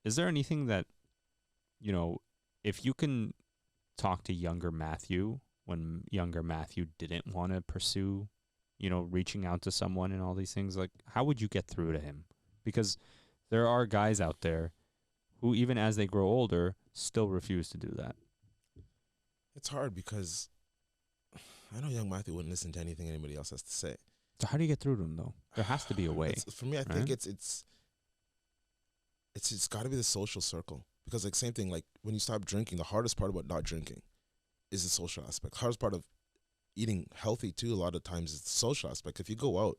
Is there anything that, you know, if you can talk to younger Matthew when younger Matthew didn't want to pursue, you know, reaching out to someone and all these things, like, how would you get through to him? Because there are guys out there who, even as they grow older, still refuse to do that. It's hard because I know young Matthew wouldn't listen to anything anybody else has to say. So how do you get through to him, though? There has to be a way. For me, I think it's got to be the social circle. Because, like, same thing, like, when you stop drinking, the hardest part about not drinking is the social aspect. The hardest part of eating healthy, too, a lot of times, is the social aspect. If you go out,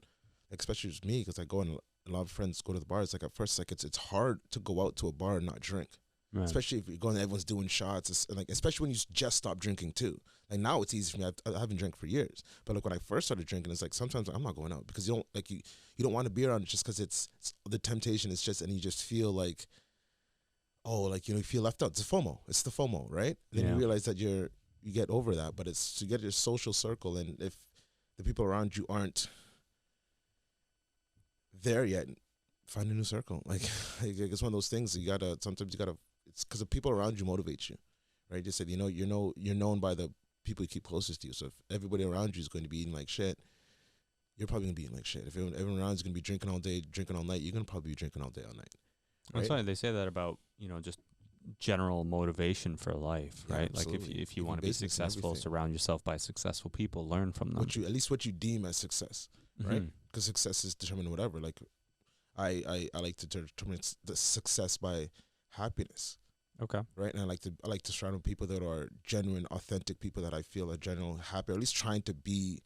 like, especially with me, because I go and a lot of friends go to the bars, like, at first, like, it's hard to go out to a bar and not drink. Right. Especially if you're going and everyone's doing shots, like, especially when you just stop drinking too. Like, now it's easy for me. I haven't drank for years, but like when I first started drinking, it's like sometimes I'm not going out because you don't want to be around it just because it's the temptation is just, and you just feel like, oh, like, you know, you feel left out. It's the FOMO. It's the FOMO, right? And then you realize that you get over that, but it's to get your social circle, and if the people around you aren't there yet, find a new circle. Like it's one of those things sometimes you gotta. It's because the people around you motivate you, right? Just said, you know, you're known by the people you keep closest to you. So if everybody around you is going to be eating like shit, you're probably going to be eating like shit. If everyone around you is going to be drinking all day, drinking all night, you're going to probably be drinking all day, all night. Right? That's why they say that about, you know, just general motivation for life, Yeah, right? Like absolutely. if you Even want to be business and successful, everything. surround yourself by successful people, learn from them. At least what you deem as success, right? Mhm. Because success is determined whatever. Like I like to determine the success by happiness, Okay. right? And I like to surround with people that are genuine, authentic people that I feel are genuine, happy, or at least trying to be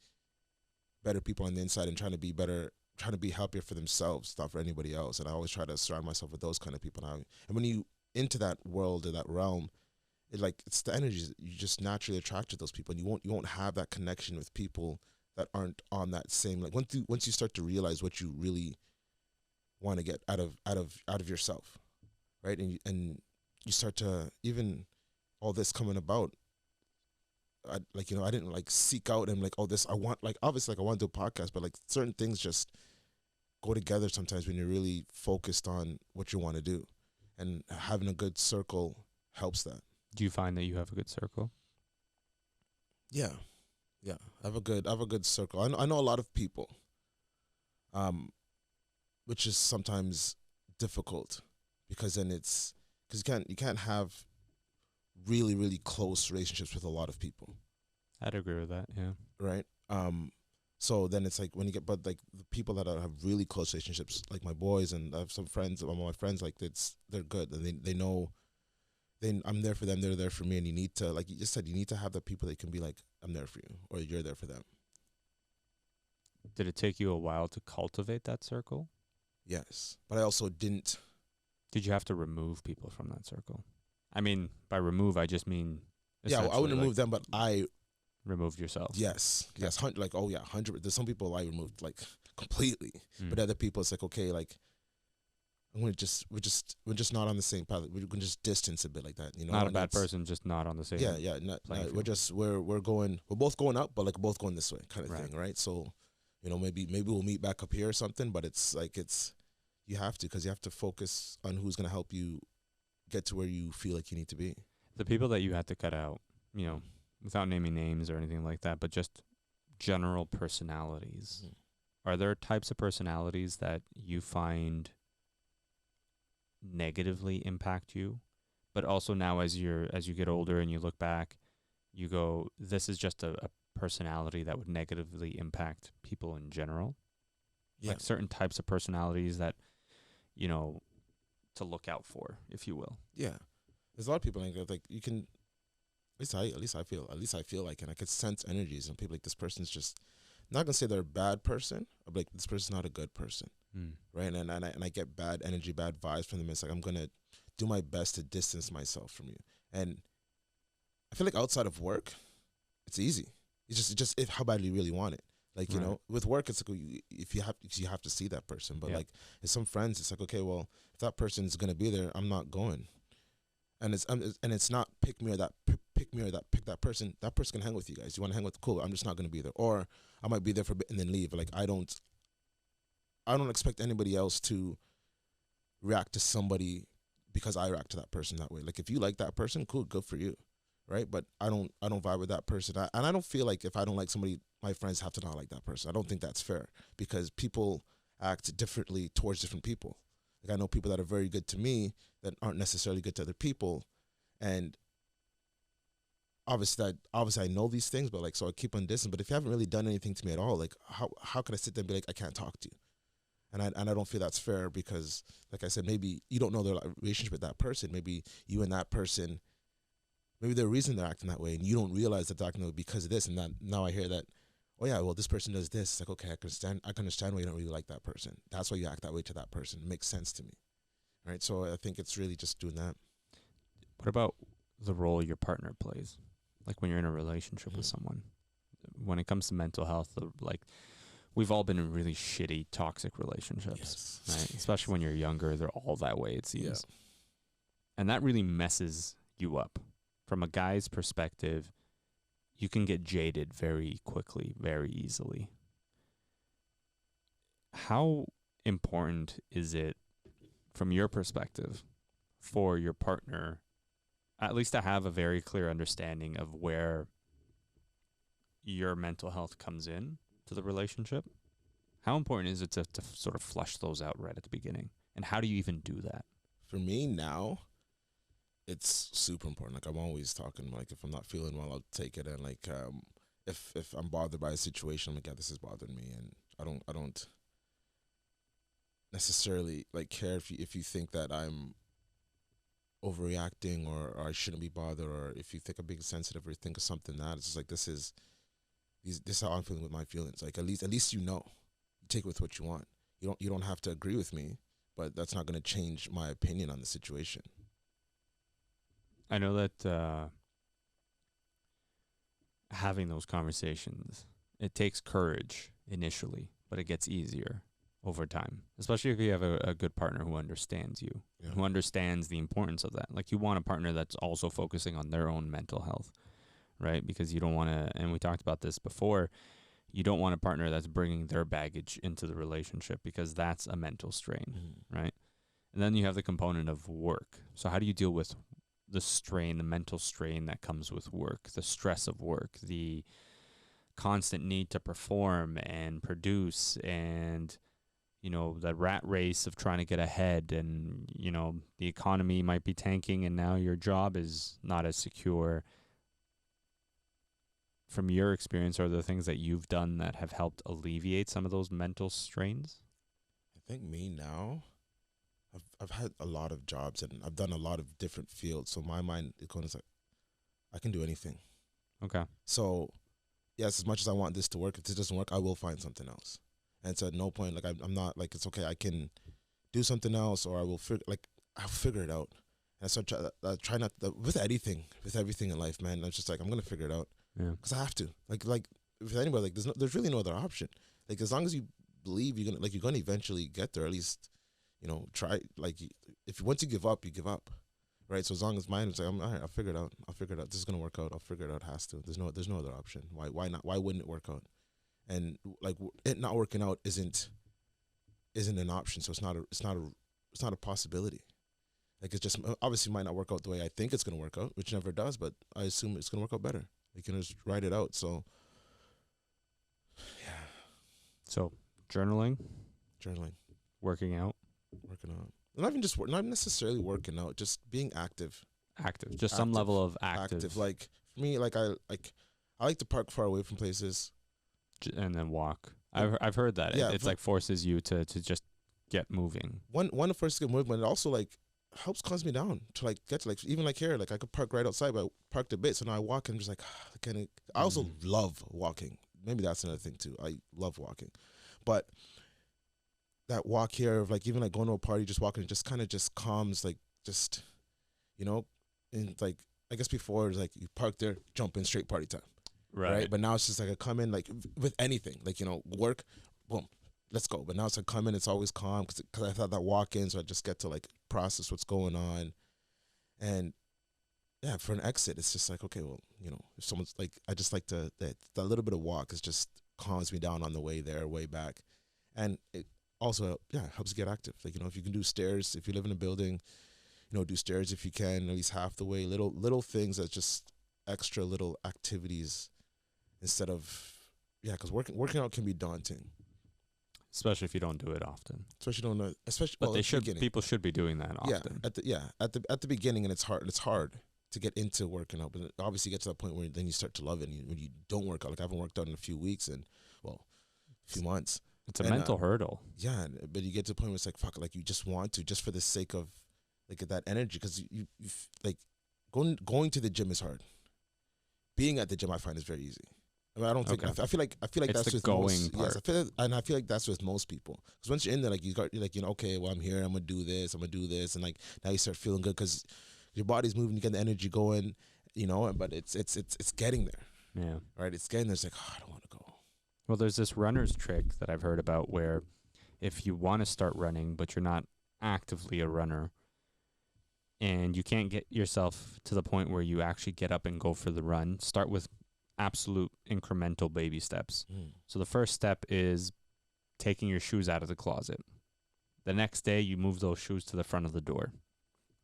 better people on the inside and trying to be better, trying to be happier for themselves, not for anybody else. And I always try to surround myself with those kind of people. And when you into that world or that realm, it's the energies you just naturally attract to those people, and you won't have that connection with people that aren't on that same, like once you start to realize what you really want to get out of yourself, right? And you start to, even all this coming about, I didn't like seek out and like, oh, this I want, like obviously like I want to do a podcast, but like certain things just go together sometimes when you're really focused on what you want to do, and having a good circle helps that. Do you find that you have a good circle? Yeah, yeah. I have a good circle. I know a lot of people, which is sometimes difficult, because then because you can't have really close relationships with a lot of people, I'd agree with that. Yeah. right? So then it's like when you get, but like the people that have really close relationships, like my boys, and I have some friends, my friends, like they're good, and they know. Then I'm there for them, they're there for me, and you need to, like you just said, you need to have the people that can be like, I'm there for you, or you're there for them. Did it take you a while to cultivate that circle? Yes, but I also didn't. Did you have to remove people from that circle? I mean, by remove, I just mean Yeah, I essentially, wouldn't remove them, but I removed yourself. yes, Okay. yes, like, oh yeah, 100. There's some people I removed like completely, but other people it's like, okay, like we're just not on the same path. We can just distance a bit like that, you know. Not a And bad person, just not on the same. Yeah, playing we're both going up, but like both going this way, kind of Right. thing, right? So, you know, maybe we'll meet back up here or something, but it's like you have to, because you have to focus on who's gonna help you get to where you feel like you need to be. The people that you had to cut out, you know, without naming names or anything like that, but just general personalities. Are there types of personalities that you find negatively impact you, but also now as you get older and you look back, you go, this is just a personality that would negatively impact people in general? Yeah, Like certain types of personalities that, you know, to look out for, if you will. yeah. There's a lot of people like you can. At least I feel like, and I could sense energies and people like, this person's just not gonna say they're a bad person, but like this person's not a good person, right? And I get bad energy, bad vibes from them. It's like I'm gonna do my best to distance myself from you. And I feel like outside of work, it's easy. It's just if how badly you really want it. Like, you Right. know, with work, it's like if you have to see that person. But Yeah. like, with some friends, it's like, okay, well, if that person's gonna be there, I'm not going. And it's not pick that person. That person can hang with you guys. You want to hang with, cool. I'm just not gonna be there, or I might be there for a bit and then leave. Like I don't expect anybody else to react to somebody because I react to that person that way. Like if you like that person, cool, good for you, right? But I don't vibe with that person, and I don't feel like if I don't like somebody, my friends have to not like that person. I don't think that's fair, because people act differently towards different people. Like I know people that are very good to me that aren't necessarily good to other people, and obviously I know these things, but like, so I keep on distance. But if you haven't really done anything to me at all, like how could I sit there and be like, I can't talk to you? And I don't feel that's fair, because like I said, maybe you don't know their relationship with that person. Maybe you and that person, maybe the reason they're acting that way, and you don't realize that they're acting that way because of this. And that now I hear that, oh yeah, well, this person does this. It's like, okay, I can understand why you don't really like that person. That's why you act that way to that person. It makes sense to me, right? So I think it's really just doing that. What about the role your partner plays? Like when you're in a relationship with someone, when it comes to mental health, like we've all been in really shitty, toxic relationships, right? Especially when you're younger, they're all that way, it seems. Yeah. And that really messes you up. From a guy's perspective, you can get jaded very quickly, very easily. How important is it, from your perspective, for your partner at least to have a very clear understanding of where your mental health comes in to the relationship? How important is it to sort of flush those out right at the beginning? And how do you even do that? For me now, it's super important. Like I'm always talking. Like if I'm not feeling well, I'll take it. And like if I'm bothered by a situation, I'm like, yeah, this is bothering me, and I don't necessarily like care if you think that I'm overreacting or I shouldn't be bothered, or if you think I'm being sensitive or think of something that it's just like this is how I'm feeling with my feelings. Like at least you know, you take it with what you want. You don't have to agree with me, but that's not going to change my opinion on the situation. I know that having those conversations, it takes courage initially, but it gets easier over time, especially if you have a good partner who understands you, Yeah. who understands the importance of that. Like you want a partner that's also focusing on their own mental health, right? Because you don't want to, and we talked about this before, you don't want a partner that's bringing their baggage into the relationship because that's a mental strain, right? And then you have the component of work. So how do you deal with the strain, the mental strain that comes with work, the stress of work, the constant need to perform and produce, and the rat race of trying to get ahead, and the economy might be tanking and now your job is not as secure. From your experience, are there things that you've done that have helped alleviate some of those mental strains? I think me now, I've had a lot of jobs and I've done a lot of different fields. So my mind is going to like, I can do anything. Okay. So yes, as much as I want this to work, if this doesn't work, I will find something else. And it's at no point like I'm not like it's okay. I can do something else, or I'll figure it out. And so try not with everything in life, man. I'm just like I'm gonna figure it out Yeah. because I have to. Like with anybody, like there's really no other option. Like as long as you believe you're gonna eventually get there. At least try. Like if once you give up, you give up, right? So as long as mine is like, all right, I'll figure it out. This is gonna work out. I'll figure it out. It has to. There's no other option. Why not? Why wouldn't it work out? And like it not working out isn't an option. So it's not a possibility. Like it's just obviously might not work out the way I think it's gonna work out, which never does. But I assume it's gonna work out better. You can just write it out. So yeah, So journaling, journaling, working out, working out. Not necessarily working out, just being active. just some level of active. Like for me, I like to park far away from places. And then walk. I've heard that. Yeah, It's like forces you to just get moving. One of first get moved, but it also like helps calms me down to like get to like even like here, like I could park right outside, but I parked a bit, so now I walk and I'm just like I also love walking. Maybe that's another thing too. I love walking. But that walk here of like even like going to a party, just walking, just kind of just calms like just and like I guess before it was like you park there, jump in straight party time. Right. But now it's just like I come in like with anything, like, work, boom, let's go. But now it's like come in, it's always calm because I thought that walk in, so I just get to like process what's going on. And yeah, for an exit, it's just like, okay, well, if someone's like, I just like that little bit of walk is just calms me down on the way there, way back. And it also, helps you get active. Like, if you can do stairs, if you live in a building, do stairs if you can, at least half the way, little things that just extra little activities. Instead of, because working out can be daunting, especially if you don't do it often. But People should be doing that often. At the beginning, and it's hard. It's hard to get into working out, but obviously, you get to that point where then you start to love it. And when you don't work out, like I haven't worked out in a few weeks and a few months. It's a mental hurdle. Yeah, but you get to the point where it's like fuck, like you just want to, just for the sake of like that energy, because you like going to the gym is hard. Being at the gym, I find is very easy. I mean, I don't think. Okay. I feel like it's that's the with going most. part. Yes, I feel like that's with most people. Because once you're in there, like you're like okay, well I'm here, I'm gonna do this, and like now you start feeling good because your body's moving, you get the energy going, But it's getting there. Yeah. Right. It's getting there. It's like I don't want to go. Well, there's this runner's trick that I've heard about where if you want to start running but you're not actively a runner, and you can't get yourself to the point where you actually get up and go for the run, start with absolute incremental baby steps. So the first step is taking your shoes out of the closet. The next day, you move those shoes to the front of the door.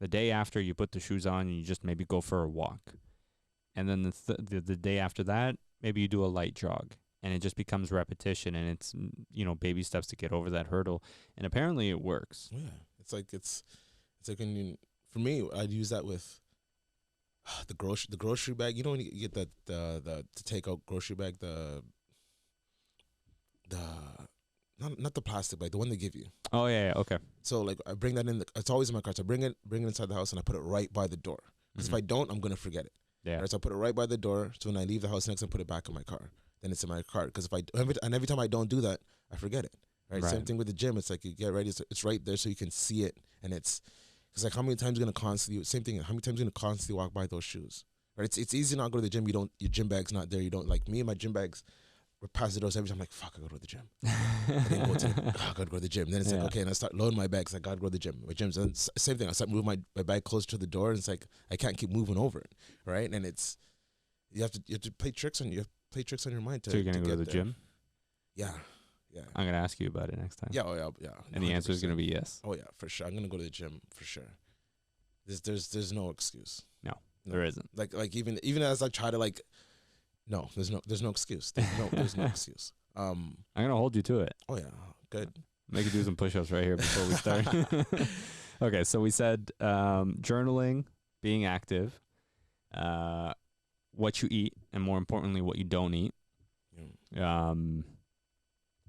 The day after, you put the shoes on and you just maybe go for a walk. And then the day after that, maybe you do a light jog. And it just becomes repetition, and it's, baby steps to get over that hurdle. And apparently it works. Yeah. It's like when for me, I'd use that with the grocery bag. You know when you get the takeout grocery bag, the not the plastic bag, the one they give you. Oh yeah, okay. So like I bring that in. It's always in my car. So I bring it inside the house and I put it right by the door. Because if I don't, I'm gonna forget it. Yeah. Right? So I put it right by the door. So when I leave the house next, I put it back in my car. Then it's in my car. Because if every time I don't do that, I forget it. Right? Same thing with the gym. It's like you get ready. It's right there so you can see it. And it's like how many times you're gonna constantly same thing. How many times you're gonna constantly walk by those shoes? Right? It's easy not to go to the gym. Your gym bag's not there. You don't like me and my gym bags. We're past the doors every time. I'm like, fuck, I gotta go to the gym. I didn't go to I gotta go to the gym. Then it's like, okay, and I start loading my bags. I gotta go to the gym. My gym's and same thing. I start moving my bag closer to the door, and it's like I can't keep moving over it, right? And it's you have to play tricks on your mind. So you're gonna go to the gym? Yeah. I'm gonna ask you about it next time. Yeah, yeah. And 100%. The answer is gonna be yes. Oh yeah, for sure. I'm gonna go to the gym for sure. There's no excuse. No, there isn't. Like even as I try to like. No, there's no excuse. There's no excuse. I'm gonna hold you to it. Oh yeah, good. Make you do some push-ups right here before we start. Okay, so we said journaling, being active, what you eat, and more importantly, what you don't eat. Yeah.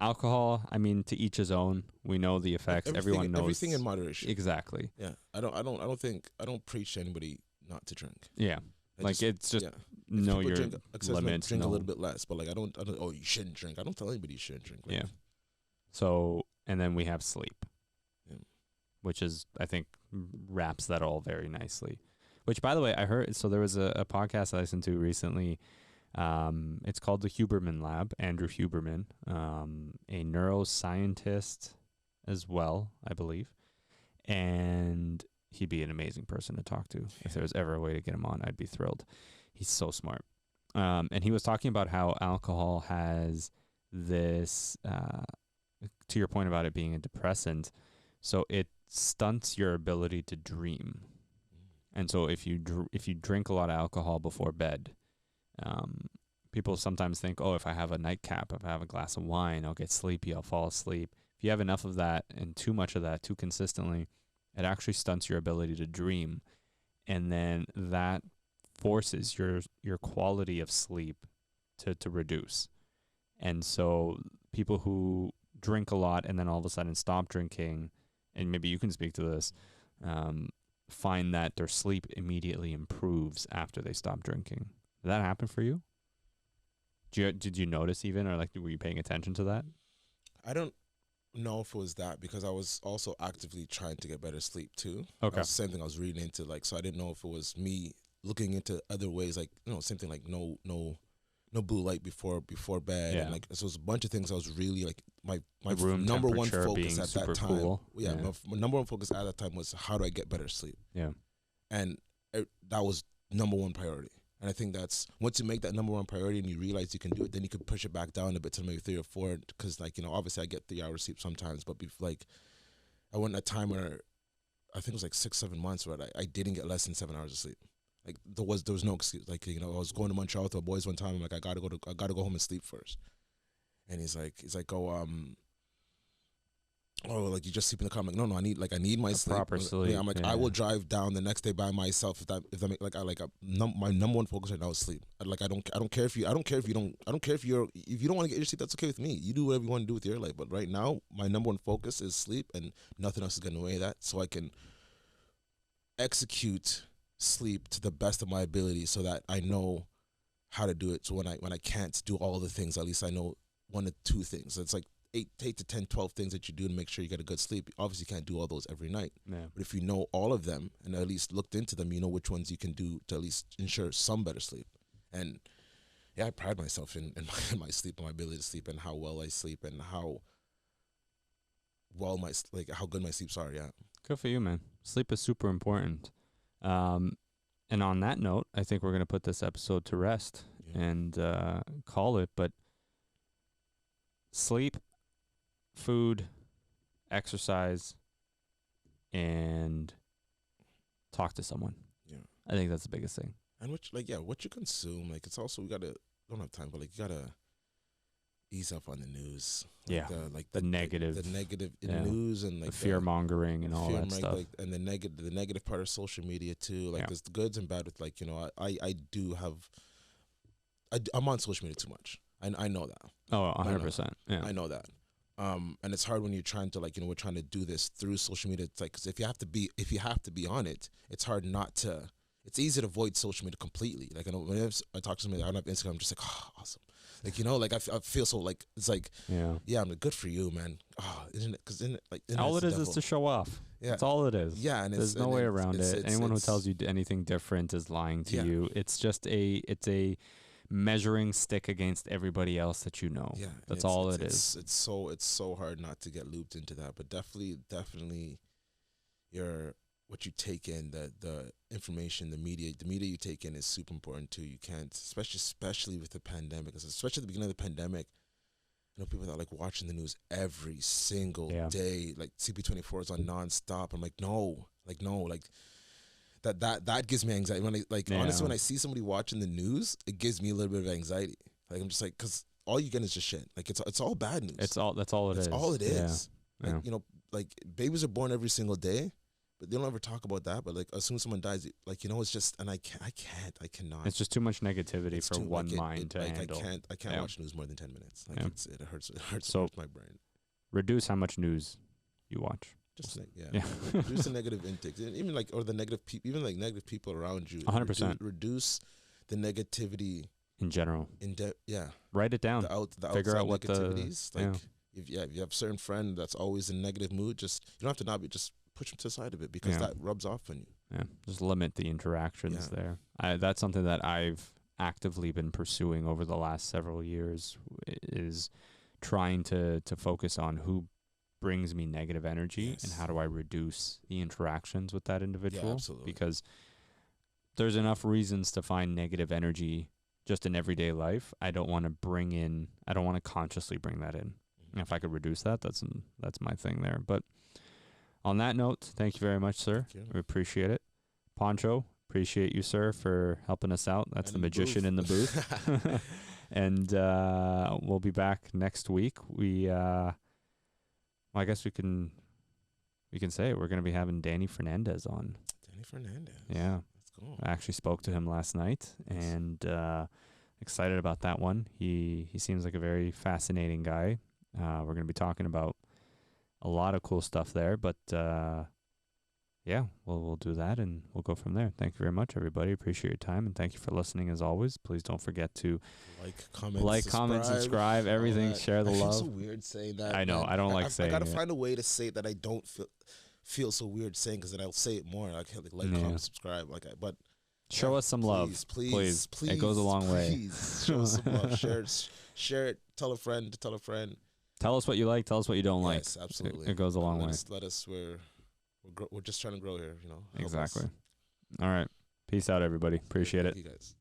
Alcohol, I mean, to each his own. We know the effects. Everyone knows everything in moderation. Exactly. Yeah, I don't preach to anybody not to drink. Yeah, it's just know your limits. Drink a little bit less, but like I don't. Oh, you shouldn't drink. I don't tell anybody you shouldn't drink. Like, yeah. So and then we have sleep, which is I think wraps that all very nicely. Which, by the way, I heard. So there was a podcast I listened to recently. It's called the Huberman Lab. Andrew Huberman, a neuroscientist as well, I believe, and he'd be an amazing person to talk to. If there was ever a way to get him on, I'd be thrilled. He's so smart. And he was talking about how alcohol has this, to your point about it being a depressant, so it stunts your ability to dream. And so if you drink a lot of alcohol before bed, people sometimes think, oh, if I have a nightcap, if I have a glass of wine, I'll get sleepy, I'll fall asleep. If you have enough of that and too much of that too consistently, it actually stunts your ability to dream. And then that forces your quality of sleep to reduce. And so people who drink a lot and then all of a sudden stop drinking, and maybe you can speak to this, find that their sleep immediately improves after they stop drinking. Did that happen for you? Did you notice even, or like were you paying attention to that? I don't know if it was that because I was also actively trying to get better sleep too. Okay. That's the same thing I was reading into, like, so I didn't know if it was me looking into other ways, like, you know, same thing, like no blue light before bed, and like so it was a bunch of things. I was really like my room number one focus focus at that time. Cool. Yeah, my number one focus at that time was how do I get better sleep. Yeah, and that was number one priority. And I think that's once you make that number one priority and you realize you can do it, then you can push it back down a bit to maybe 3 or 4. Because like, you know, obviously I get 3 hours sleep sometimes, but like I went a time where I think it was like 6-7 months where I didn't get less than 7 hours of sleep. Like there was no excuse. Like, you know, I was going to Montreal with the boys one time. I'm like, I gotta go home and sleep first. And he's like, like you just sleep in the car. I'm like, no, I need my sleep. Proper sleep. Yeah, I'm like, I will drive down the next day by myself if that make, like my number one focus right now is sleep. Like I don't care if you don't want to get your sleep, that's okay with me. You do whatever you want to do with your life. But right now, my number one focus is sleep, and nothing else is getting away with that. So I can execute sleep to the best of my ability, so that I know how to do it. So when I can't do all the things, at least I know 1 or 2 things. It's like 8 to 10, 12 things that you do to make sure you get a good sleep. Obviously, you can't do all those every night. Yeah. But if you know all of them and at least looked into them, you know which ones you can do to at least ensure some better sleep. And yeah, I pride myself in my sleep, and my ability to sleep, and how well I sleep, and how good my sleeps are. Yeah. Good for you, man. Sleep is super important. And on that note, I think we're going to put this episode to rest and call it. But sleep, food, exercise, and talk to someone. Yeah. I think that's the biggest thing. And what you consume, like, it's also, don't have time, but like, you gotta ease up on the news. Yeah, Like the negative, the negative yeah, news and like the fear mongering and all that stuff. like, and the negative part of social media too. Like there's the goods and bad with, like, you know, I do have, I'm on social media too much. I know that. Oh, 100%. Yeah, I know that. And it's hard when you're trying to, like, you know, we're trying to do this through social media. It's like, 'cause if you have to be on it, it's hard not to. It's easy to avoid social media completely. Like, I know whenever I talk to somebody, I don't have Instagram, I'm just like, oh, awesome. Like, you know, like I feel so, like, it's like, yeah, I'm like, good for you, man. Oh, isn't it? Because like, all it is to show off. Yeah, that's all it is. Yeah, and there's no way around it. Anyone who tells you anything different is lying to you. It's just a measuring stick against everybody else that you know. Yeah, that's all it is. It's so hard not to get looped into that, but definitely what you take in, the information, the media you take in is super important too. You can't, especially with the pandemic, especially at the beginning of the pandemic. I know people that like watching the news every single day, like CP24 is on nonstop. I'm like, no, that gives me anxiety. When honestly, when I see somebody watching the news, it gives me a little bit of anxiety. Like, I'm just like, because all you get is just shit. Like, it's all bad news. That's all it is. That's all it is. Yeah. Like, you know, like, babies are born every single day, but they don't ever talk about that. But like, as soon as someone dies, like, you know, it's just, and I cannot. It's just too much negativity for one mind to handle. I can't watch news more than 10 minutes. Like, it hurts so my brain. Reduce how much news you watch. Just reduce the negative intake, even like, or the negative people, even like negative people around you. 100%. Reduce the negativity in general. Write it down. Figure out what negativities. If you have a certain friend that's always in a negative mood, you don't have to not be, just push them to the side of it, because that rubs off on you. Yeah, just limit the interactions there. That's something that I've actively been pursuing over the last several years, is trying to focus on who brings me negative energy and how do I reduce the interactions with that individual. Yeah, absolutely. Because there's enough reasons to find negative energy just in everyday life. I don't want to consciously bring that in. And if I could reduce that, that's my thing there. But on that note, thank you very much, sir. We appreciate it. Poncho, appreciate you, sir, for helping us out. That's the magician in the booth. And we'll be back next week. I guess we can say it. We're going to be having Danny Fernandez on. Danny Fernandez. Yeah. That's cool. I actually spoke to him last night, and excited about that one. He seems like a very fascinating guy. We're going to be talking about a lot of cool stuff there, but we'll do that, and we'll go from there. Thank you very much, everybody. Appreciate your time, and thank you for listening as always. Please don't forget to comment, subscribe, everything. Share the love. I feel so weird saying that. I know. Man. I don't like saying it. I gotta find a way to say that I don't feel so weird saying, because then I'll say it more. Comment, subscribe. But show us some love, please. It goes a long way. Please show us some love. Share it. Tell a friend. Tell us what you like. Tell us what you don't like. Yes, absolutely. It goes a long way. Let us. We're just trying to grow here. You know. Exactly. All right. Peace out, everybody. Appreciate it. Thank you guys.